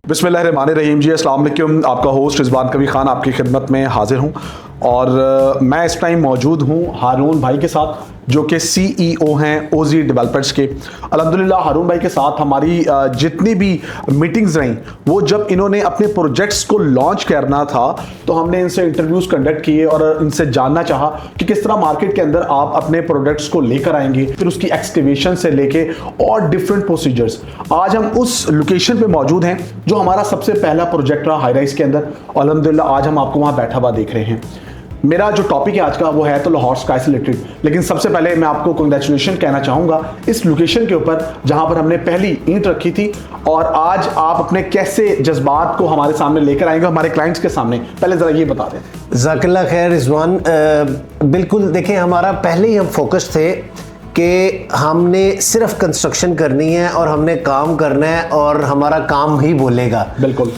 बिस्मिल्लाहिर्रहमानिर्रहीम जी, अस्सलाम वालेकुम। आपका होस्ट रिजवान कवी खान आपकी खिदमत में हाजिर हूँ और मैं इस टाइम मौजूद हूँ हारून भाई के साथ, जो कि सीईओ हैं ओजी डेवलपर्स के। अल्हम्दुलिल्लाह हारून भाई के साथ हमारी जितनी भी मीटिंग्स रहीं, वो जब इन्होंने अपने प्रोजेक्ट्स को लॉन्च करना था तो हमने इनसे इंटरव्यूज़ कंडक्ट किए और इनसे जानना चाहा कि किस तरह मार्केट के अंदर आप अपने प्रोडक्ट्स को लेकर आएंगे, फिर उसकी एक्सकवेशन से लेके और डिफरेंट प्रोसीजर्स। आज हम उस लोकेशन पे मौजूद हैं जो हमारा सबसे पहला प्रोजेक्ट रहा हाई राइज के अंदर। अल्हम्दुलिल्लाह आज हम आपको वहाँ बैठा हुआ देख रहे हैं। मेरा जो टॉपिक है आज का वो है तो लाहौर स्काई से रिलेटेड, लेकिन सबसे पहले मैं आपको कांग्रेचुलेशन कहना चाहूँगा इस लोकेशन के ऊपर जहाँ पर हमने पहली ईंट रखी थी। और आज आप अपने कैसे जज्बात को हमारे सामने लेकर आएंगे, हमारे क्लाइंट्स के सामने, पहले ज़रा ये बता दें। ज़ाकिल्लाह खैर रिजवान, बिल्कुल देखें, हमारा पहले ही हम फोकस थे कि हमने सिर्फ कंस्ट्रक्शन करनी है और हमने काम करना है और हमारा काम ही बोलेगा। बिल्कुल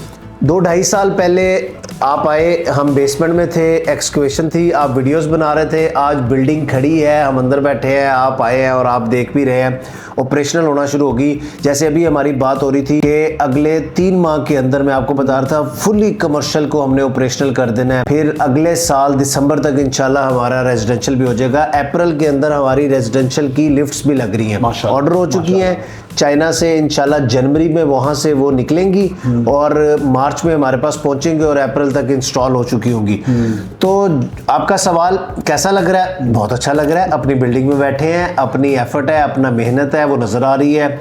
2-2.5 साल पहले आप आए, हम बेसमेंट में थे, एक्सकवेशन थी, आप वीडियोस बना रहे थे। आज बिल्डिंग खड़ी है, हम अंदर बैठे हैं, आप आए हैं और आप देख भी रहे हैं, ऑपरेशनल होना शुरू होगी। जैसे अभी हमारी बात हो रही थी कि अगले 3 माह के अंदर मैं आपको बता रहा था फुली कमर्शियल को हमने ऑपरेशनल कर देना है। फिर अगले साल दिसंबर तक इंशाल्लाह हमारा रेजिडेंशियल भी हो जाएगा। अप्रैल के अंदर हमारी रेजिडेंशियल की लिफ्ट्स भी लग रही हैं, ऑर्डर हो चुकी हैं चाइना से। इंशाल्लाह जनवरी में वहां से वो निकलेंगी और मार्च में हमारे पास पहुंचेंगे और अप्रैल तक इंस्टॉल हो चुकी होंगी। तो आपका सवाल कैसा लग रहा है? बहुत अच्छा लग रहा है। अपनी बिल्डिंग में बैठे हैं, अपनी एफर्ट है, अपना मेहनत है, वो नजर आ रही है।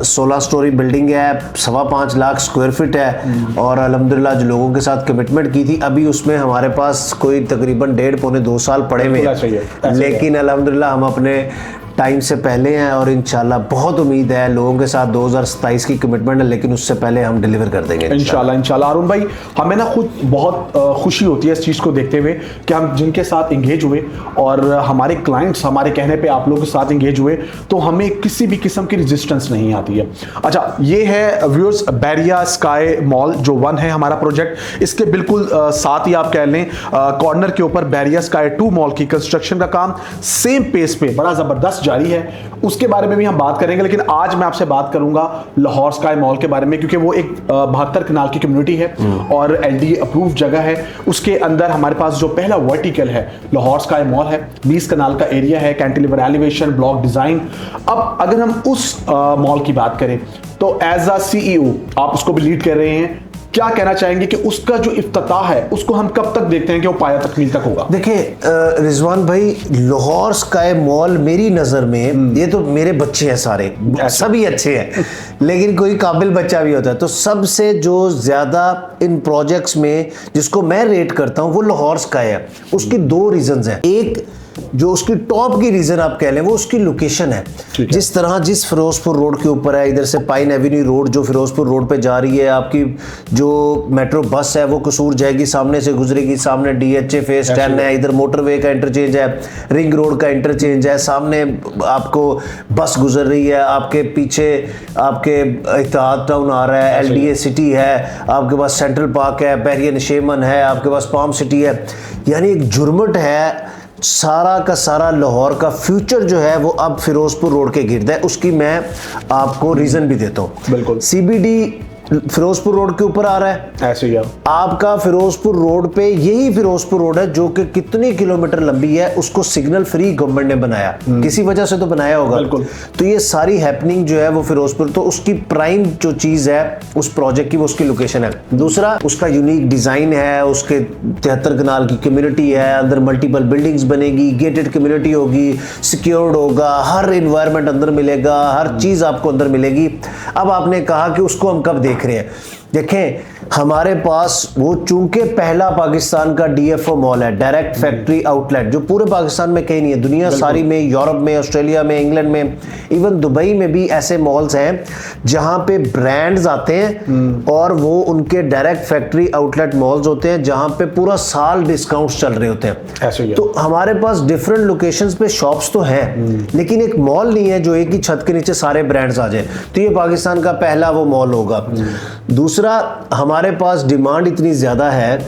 16 स्टोरी बिल्डिंग है, 5.25 लाख स्क्वायर फीट है और अल्हम्दुलिल्लाह जो लोगों के साथ कमिटमेंट की थी, अभी उसमें हमारे पास कोई तकरीबन 1.5-2 साल पड़े हुए हैं, लेकिन अल्हम्दुलिल्लाह हम अपने टाइम से पहले हैं और इंशाल्लाह बहुत उम्मीद है लोगों के साथ 2027 की कमिटमेंट है, लेकिन उससे पहले हम डिलीवर कर देंगे इंशाल्लाह। हारून भाई, हमें ना खुद बहुत खुशी होती है इस चीज़ को देखते हुए कि हम जिनके साथ इंगेज हुए और हमारे क्लाइंट्स हमारे कहने पे आप लोगों के साथ इंगेज हुए तो हमें किसी भी किस्म की रेजिस्टेंस नहीं आती है। अच्छा, ये है व्यूअर्स बैरिया स्काई मॉल जो 1 है हमारा प्रोजेक्ट। इसके बिल्कुल साथ ही आप कह लें कॉर्नर के ऊपर बैरिया स्काई 2 मॉल की कंस्ट्रक्शन का काम सेम पेस पे बड़ा ज़बरदस्त जारी है, उसके बारे में भी हम बात करेंगे। लेकिन आज मैं आपसे बात करूंगा लाहौर स्काई मॉल के बारे में, क्योंकि वो एक 72 कनाल की कम्युनिटी है और LDA अप्रूव जगह है। उसके अंदर हमारे पास जो पहला वर्टिकल है लाहौर स्काई मॉल है, 20 कनाल का एरिया है, कैंटिलीवर एलिवेशन, ब्लॉक डिजाइन। अब अगर हम उस मॉल की बात करें तो एज अ CEO आप उसको भी लीड कर रहे हैं, क्या कहना चाहेंगे कि उसका जो इफ्तिताह है उसको हम कब तक देखते हैं कि वो पाया तकमील तक होगा? देखिए रिजवान भाई, लाहौर स्काई मॉल मेरी नज़र में, ये तो मेरे बच्चे हैं सारे, सभी अच्छे हैं, लेकिन कोई काबिल बच्चा भी होता है। तो सबसे जो ज़्यादा इन प्रोजेक्ट्स में जिसको मैं रेट करता हूँ वो लाहौर स्काई है। उसकी 2 रीजंस हैं। एक जो उसकी टॉप की रीजन आप कह लें वो उसकी लोकेशन है। जिस तरह जिस फिरोजपुर रोड के ऊपर है, इधर से पाइन एवेन्यू रोड जो फिरोजपुर रोड पे जा रही है, आपकी जो मेट्रो बस है वो कसूर जाएगी, सामने से गुजरेगी, सामने DHA फेज 10 है, इधर मोटरवे का इंटरचेंज है, रिंग रोड का इंटरचेंज है, सामने आपको बस गुजर रही है, आपके पीछे आपके इत्तेहाद टाउन आ रहा है, LDA सिटी है, आपके पास सेंट्रल पार्क है, बैरिया निशेमन है, आपके पास पाम सिटी है। यानी एक जुर्मट है, सारा का सारा लाहौर का फ्यूचर जो है वो अब फिरोजपुर रोड के गिर्द है। उसकी मैं आपको रीजन भी देता हूँ। बिल्कुल, CBD फिरोजपुर रोड के ऊपर आ रहा है, ऐसे ही आपका फिरोजपुर रोड पे यही फिरोजपुर रोड है जो कि कितनी किलोमीटर लंबी है, उसको सिग्नल फ्री गवर्नमेंट ने बनाया, किसी वजह से तो बनाया होगा। तो ये सारी हैपनिंग जो है वो फिरोजपुर, तो उसकी प्राइम जो चीज है उस प्रोजेक्ट की वो उसकी लोकेशन है। दूसरा उसका यूनिक डिजाइन है, उसके 73 कनाल की कम्युनिटी है, अंदर मल्टीपल बिल्डिंग्स बनेगी, गेटेड कम्युनिटी होगी, सिक्योर्ड होगा, हर इन्वायरमेंट अंदर मिलेगा, हर चीज आपको अंदर मिलेगी। अब आपने कहा कि उसको हम कब देख रहे हैं, देखें हमारे पास वो चूंकि पहला पाकिस्तान का DFO मॉल है, डायरेक्ट फैक्ट्री आउटलेट, जो पूरे पाकिस्तान में कहीं नहीं है, दुनिया सारी में, यूरोप में, ऑस्ट्रेलिया में, इंग्लैंड में, इवन दुबई में भी ऐसे मॉल्स हैं जहां पे ब्रांड्स आते हैं और वो उनके डायरेक्ट फैक्ट्री आउटलेट मॉल्स होते हैं जहां पे पूरा साल डिस्काउंट्स चल रहे होते हैं। तो हमारे पास डिफरेंट लोकेशंस पे शॉप्स तो हैं, लेकिन एक मॉल नहीं है जो एक ही छत के नीचे सारे ब्रांड्स आ जाए। तो ये पाकिस्तान का पहला वो मॉल होगा। दूसरा, हमारे पास डिमांड इतनी ज्यादा है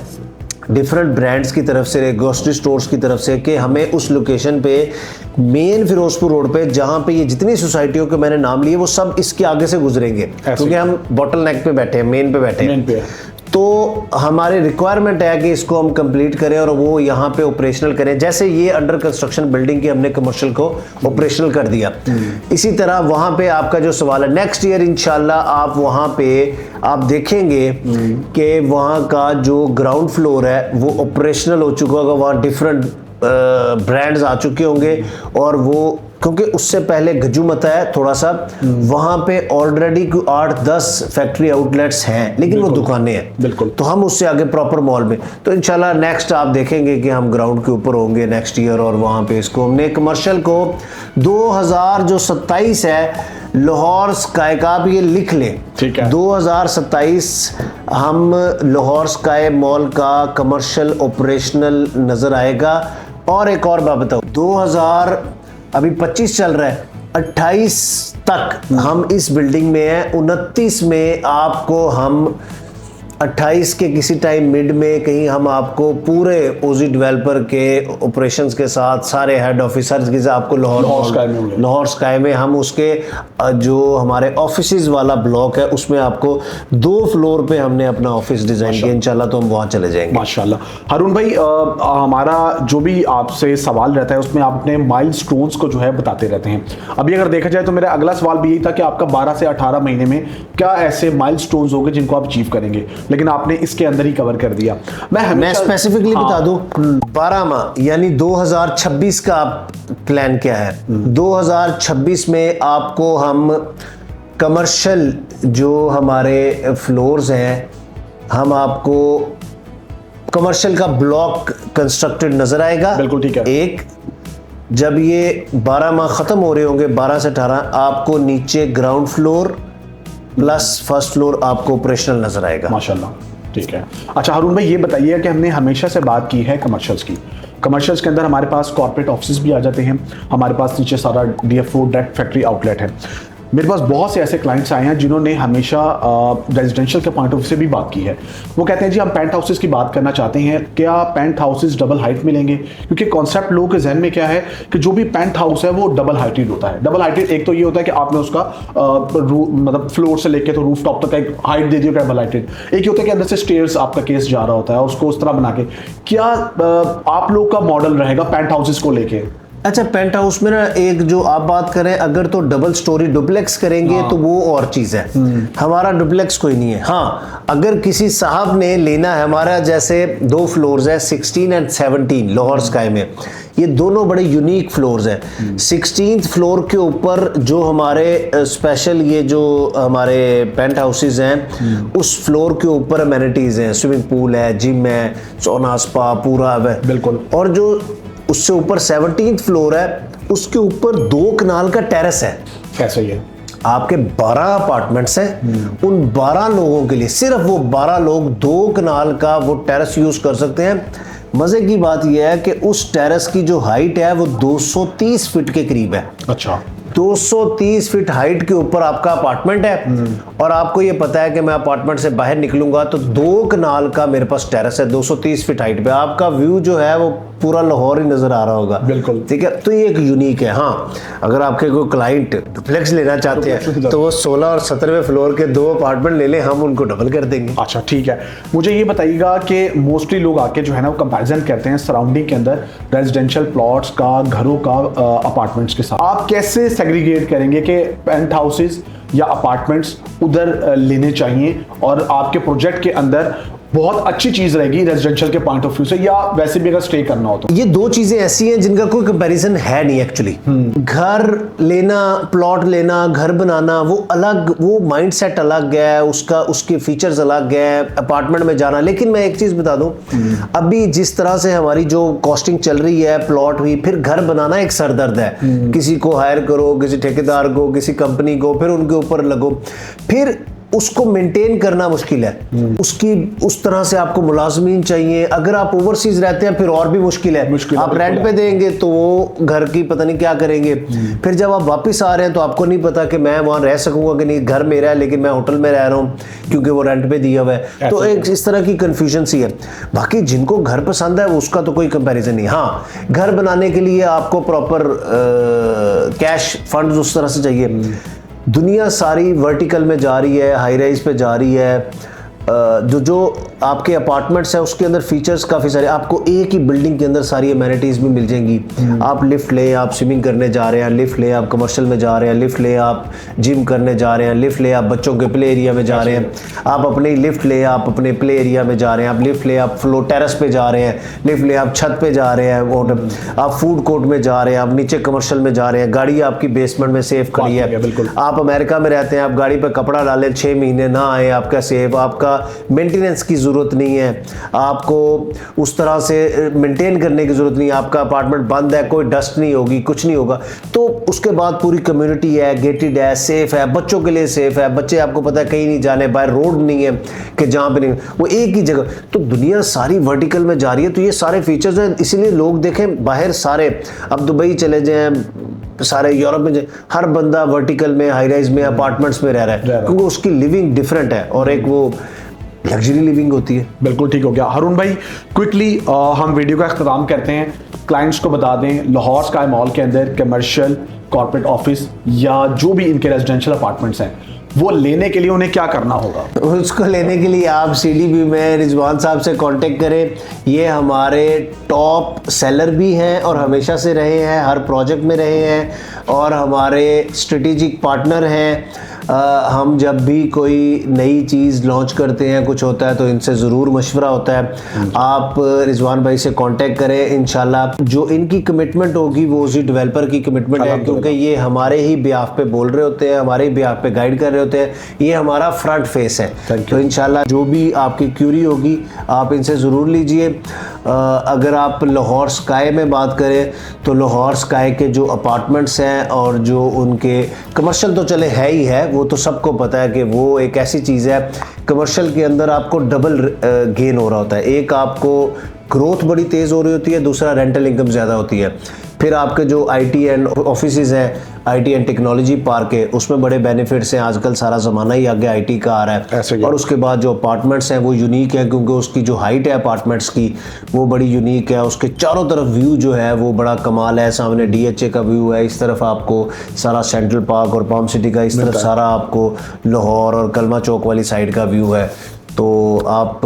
डिफरेंट ब्रांड्स की तरफ से, ग्रोसरी स्टोर्स की तरफ से, कि हमें उस लोकेशन पे मेन फिरोजपुर रोड पे जहाँ पे ये जितनी सोसाइटियों के मैंने नाम लिए वो सब इसके आगे से गुजरेंगे, क्योंकि हम बॉटल नेक पे बैठे हैं, मेन पे बैठे हैं। तो हमारी रिक्वायरमेंट है कि इसको हम कंप्लीट करें और वो यहाँ पे ऑपरेशनल करें। जैसे ये अंडर कंस्ट्रक्शन बिल्डिंग की हमने कमर्शियल को ऑपरेशनल कर दिया, इसी तरह वहाँ पे आपका जो सवाल है, नेक्स्ट ईयर इंशाल्लाह आप वहाँ पे आप देखेंगे कि वहाँ का जो ग्राउंड फ्लोर है वो ऑपरेशनल हो चुका होगा, वहाँ डिफरेंट ब्रांड्स आ चुके होंगे। और वो क्योंकि उससे पहले गजुमता है थोड़ा सा, वहां पे ऑलरेडी 8-10 फैक्ट्री आउटलेट्स हैं, लेकिन वो दुकानें हैं। बिल्कुल। तो हम उससे आगे प्रॉपर मॉल में, तो इंशाल्लाह नेक्स्ट आप देखेंगे कि हम ग्राउंड के ऊपर होंगे नेक्स्ट ईयर। और वहां पे इसको हमने कमर्शियल को 2027 है लाहौर स्काई का, आप ये लिख लें, ठीक है, 2027 हम लाहौर स्काई मॉल का कमर्शियल ऑपरेशनल नजर आएगा। और एक और बात बताऊं, 2025 चल रहा है, 28 तक हम इस बिल्डिंग में हैं, 29 में आपको हम 28 के किसी टाइम मिड में कहीं हम आपको पूरे ओजी डेवलपर के ऑपरेशंस के साथ सारे हेड ऑफिसर्स के साथ आपको लाहौर स्काई में हम उसके जो हमारे ऑफिसेज वाला ब्लॉक है उसमें आपको 2 फ्लोर पे हमने अपना ऑफिस डिजाइन किया, इंशाल्लाह तो हम वहाँ चले जाएंगे माशाल्लाह। हारून भाई, हमारा जो भी आपसे सवाल रहता है उसमें आप अपने माइलस्टोन्स को जो है बताते रहते हैं। अभी अगर देखा जाए तो मेरा अगला सवाल भी यही था कि आपका 12 से 18 महीने में क्या ऐसे माइलस्टोन्स होंगे जिनको आप अचीव करेंगे, लेकिन आपने इसके अंदर ही कवर कर दिया। मैं स्पेसिफिकली बता दूं, 12 माह यानी 2026 का प्लान क्या है। 2026 में आपको हम कमर्शियल जो हमारे फ्लोर्स हैं, हम आपको कमर्शियल का ब्लॉक कंस्ट्रक्टेड नजर आएगा। बिल्कुल ठीक है। एक जब ये 12 माह खत्म हो रहे होंगे, 12 से 18, आपको नीचे ground floor plus first floor आपको ऑपरेशनल नजर आएगा माशाल्लाह। ठीक है। अच्छा हारून भाई, ये बताइए कि हमने हमेशा से बात की है कमर्शियल्स की, कमर्शियल्स के अंदर हमारे पास कॉर्पोरेट ऑफिस भी आ जाते हैं, हमारे पास नीचे सारा DFO डायरेक्ट फैक्ट्री आउटलेट है। मेरे पास बहुत से ऐसे क्लाइंट्स आए हैं जिन्होंने हमेशा रेजिडेंशियल के पॉइंट ऑफ व्यू से भी बात की है। वो कहते हैं जी हम पेंट हाउसेस की बात करना चाहते हैं, क्या पेंट हाउसेस डबल हाइट मिलेंगे? क्योंकि कॉन्सेप्ट लोगों के जहन में क्या है कि जो भी पेंट हाउस है वो डबल हाइटेड होता है। डबल हाइटेड एक तो ये होता है कि आपने उसका मतलब फ्लोर से लेके तो रूफ टॉप तक एक हाइट दे दी डबल हाइटेड। एक ये होता है कि अंदर से स्टेयर्स आपका केस जा रहा होता है, उसको उस तरह बना के। क्या आप लोग का मॉडल रहेगा पेंट हाउसेस को लेके? अच्छा, पेंट हाउस में ना एक जो आप बात करें, अगर तो डबल स्टोरी डुप्लेक्स करेंगे तो वो और चीज है। हमारा डुप्लेक्स कोई नहीं है। हाँ, अगर किसी साहब ने लेना है, हमारा जैसे 2 फ्लोर्स है 16 और 17 लाहौर स्काई में, ये दोनों बड़े यूनिक फ्लोर्स हैं। 16th फ्लोर के ऊपर जो हमारे स्पेशल ये जो हमारे पेंट हाउसेस हैं, उस फ्लोर के ऊपर अमेनिटीज हैं, स्विमिंग पूल है, जिम है, सोना स्पा पूरा है। बिल्कुल। और जो उससे ऊपर 17th फ्लोर है, उसके ऊपर 2 कनाल का टेरेस है। कैसे ये आपके 12 अपार्टमेंट्स हैं, उन 12 लोगों के लिए सिर्फ वो 12 लोग 2 कनाल का वो टेरेस यूज कर सकते हैं। मजे की बात यह है कि उस टेरेस की जो हाइट है वो 230 फीट के करीब है। अच्छा, 230 फीट हाइट के ऊपर आपका अपार्टमेंट है। और आपको ये पता है कि मैं अपार्टमेंट से बाहर निकलूंगा तो 2 कनाल का मेरे पास टेरेस है, 230 फीट हाइट पे आपका व्यू जो है वो पूरा लाहौर ही नजर आ रहा होगा। बिल्कुल ठीक है, तो ये एक यूनिक है। हाँ, अगर आपके कोई क्लाइंट डुप्लेक्स लेना चाहते हैं तो वो 16 और 17वें फ्लोर के 2 अपार्टमेंट ले लें, हम उनको डबल कर देंगे। अच्छा ठीक है। मुझे ये बताइएगा कि मोस्टली लोग आके जो है ना वो कंपैरिजन करते हैं सराउंडिंग के अंदर रेजिडेंशियल प्लॉट्स का, घरों का अपार्टमेंट्स के साथ। आप कैसे सेग्रीगेट करेंगे कि पेंट हाउसेस या अपार्टमेंट्स उधर लेने चाहिए और आपके प्रोजेक्ट के अंदर बहुत अच्छी चीज रहेगी रेजिडेंशियल के पॉइंट ऑफ व्यू से, या वैसे भी अगर स्टे करना हो तो? ये 2 चीजें ऐसी हैं जिनका कोई कंपैरिजन है नहीं एक्चुअली। घर लेना, प्लॉट लेना, घर बनाना, वो अलग, वो माइंडसेट अलग है, उसका उसके फीचर्स अलग है, अपार्टमेंट में जाना। लेकिन मैं एक चीज बता दूं, अभी जिस तरह से हमारी जो कॉस्टिंग चल रही है, प्लॉट हुई, फिर घर बनाना एक सरदर्द है। किसी को हायर करो, किसी ठेकेदार को, किसी कंपनी को, फिर उनके ऊपर लगो, फिर उसको मेंटेन करना मुश्किल है। उसकी उस तरह से आपको मुलाजमीन चाहिए। अगर आप ओवरसीज रहते हैं फिर और भी मुश्किल है। आप रेंट पे देंगे तो वो घर की पता नहीं क्या करेंगे। फिर जब आप वापस आ रहे हैं तो आपको नहीं पता कि मैं वहां रह सकूंगा कि नहीं। घर मेरा है लेकिन मैं होटल में रह रहा हूँ क्योंकि वो रेंट पे दिया हुआ है। तो एक इस तरह की कंफ्यूजन सी है। बाकी जिनको घर पसंद है उसका तो कोई कंपैरिजन नहीं। हाँ, घर बनाने के लिए आपको प्रॉपर कैश फंड उस तरह से चाहिए। दुनिया सारी वर्टिकल में जा रही है, हाई राइज पे जा रही है। जो आपके अपार्टमेंट्स है उसके अंदर फीचर्स काफ़ी सारे, आपको एक ही बिल्डिंग के अंदर सारी अमेनिटीज़ भी मिल जाएंगी। आप लिफ्ट ले, आप स्विमिंग करने जा रहे हैं, लिफ्ट ले आप कमर्शियल में जा रहे हैं, लिफ्ट ले आप जिम करने जा रहे हैं, लिफ्ट ले आप बच्चों के प्ले एरिया में जा रहे हैं, आप अपने लिफ्ट ले आप अपने प्ले एरिया में जा रहे हैं, आप लिफ्ट ले आप फ्लोर टेरेस पे जा रहे हैं, लिफ्ट ले आप छत पे जा रहे हैं, आप फूड कोर्ट में जा रहे हैं, आप नीचे कमर्शियल में जा रहे हैं, गाड़ी आपकी बेसमेंट में सेफ खड़ी है। आप अमेरिका में रहते हैं, आप गाड़ी पर कपड़ा डालें 6 महीने ना आए, आपका सेफ, आपका मेंटेनेंस की ज़रूरत नहीं है, आपको उस तरह से मेंटेन करने की ज़रूरत नहीं है, आपका अपार्टमेंट बंद है, कोई डस्ट नहीं होगी, कुछ नहीं होगा। तो उसके बाद पूरी कम्युनिटी है, गेटेड है, सेफ है, बच्चों के लिए सेफ है। बच्चे आपको पता है कहीं नहीं जाने, बाहर रोड नहीं है कि जहाँ पे नहीं, वो एक ही जगह। तो दुनिया सारी वर्टिकल में जा रही है। तो ये सारे फीचर्स हैं, इसीलिए लोग देखें बाहर सारे, अब दुबई चले जाएं, सारे यूरोप में, हर बंदा वर्टिकल में, हाई राइज में, अपार्टमेंट्स में रह रहा है क्योंकि उसकी लिविंग डिफरेंट है और एक वो लग्जरी लिविंग होती है। बिल्कुल ठीक हो गया। हारून भाई, क्विकली हम वीडियो का इख्तिताम करते हैं। क्लाइंट्स को बता दें, लाहौर स्काई मॉल के अंदर कमर्शियल, कॉर्पोरेट ऑफिस या जो भी इनके रेजिडेंशियल अपार्टमेंट्स हैं, वो लेने के लिए उन्हें क्या करना होगा? उसको लेने के लिए आप CDB में रिजवान साहब से कांटेक्ट करें। ये हमारे टॉप सेलर भी हैं और हमेशा से रहे हैं, हर प्रोजेक्ट में रहे हैं और हमारे स्ट्रेटेजिक पार्टनर हैं। हम जब भी कोई नई चीज़ लॉन्च करते हैं, कुछ होता है तो इनसे ज़रूर मशवरा होता है। आप रिजवान भाई से कांटेक्ट करें। इंशाल्लाह जो इनकी कमिटमेंट होगी वो उसी डेवलपर की कमिटमेंट है, क्योंकि ये हमारे ही बिहाफ पे बोल रहे होते हैं, हमारे ही बिहाफ पे गाइड कर रहे होते हैं। ये हमारा फ्रंट फेस है। तो इंशाल्लाह जो भी आपकी क्यूरी होगी आप इनसे ज़रूर लीजिए। अगर आप लाहौर स्काई में बात करें तो लाहौर स्काई के जो अपार्टमेंट्स हैं और जो उनके कमर्शियल तो चले है ही है, वो तो सबको पता है कि वो एक ऐसी चीज़ है, कमर्शियल के अंदर आपको डबल गेन हो रहा होता है। एक आपको ग्रोथ बड़ी तेज़ हो रही होती है, दूसरा रेंटल इनकम ज़्यादा होती है। फिर आपके जो IT एंड ऑफिसेज हैं, IT एंड टेक्नोलॉजी पार्क है, उसमें बड़े बेनिफिट्स हैं। आजकल सारा ज़माना ही आगे IT का आ रहा है। और उसके बाद जो अपार्टमेंट्स हैं वो यूनिक है क्योंकि उसकी जो हाइट है अपार्टमेंट्स की वो बड़ी यूनिक है। उसके चारों तरफ व्यू जो है वो बड़ा कमाल है। सामने DHA का व्यू है, इस तरफ आपको सारा सेंट्रल पार्क और पाम सिटी का, इस तरफ सारा आपको लाहौर और कलमा चौक वाली साइड का व्यू है। तो आप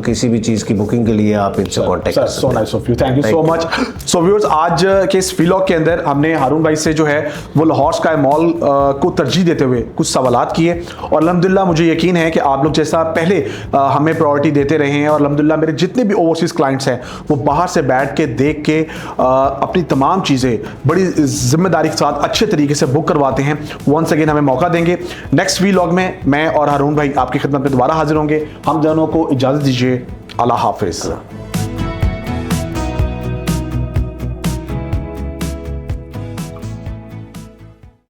किसी भी चीज़ की बुकिंग के लिए आप इनसे कांटेक्ट कर सकते हैं। So nice of you, thank you so much. So viewers, आज के इस व्लॉग के अंदर हमने हारून भाई से जो है वो लाहौर स्काई मॉल को तरजीह देते हुए कुछ सवालात किए और अल्हम्दुलिल्लाह मुझे यकीन है कि आप लोग जैसा पहले हमें प्रायोरिटी देते रहे हैं और अल्हम्दुलिल्लाह मेरे जितने भी ओवरसीज़ क्लाइंट्स हैं वो बाहर से बैठ के देख के अपनी तमाम चीज़ें बड़ी जिम्मेदारी के साथ अच्छे तरीके से बुक करवाते हैं। वंस अगेन हमें मौका देंगे। नेक्स्ट व्लॉग में मैं और हारून भाई आपकी खिदमत में दोबारा हाजिर होंगे। हम दोनों को इजाज़त दीजिए। अल्लाह हाफिज़।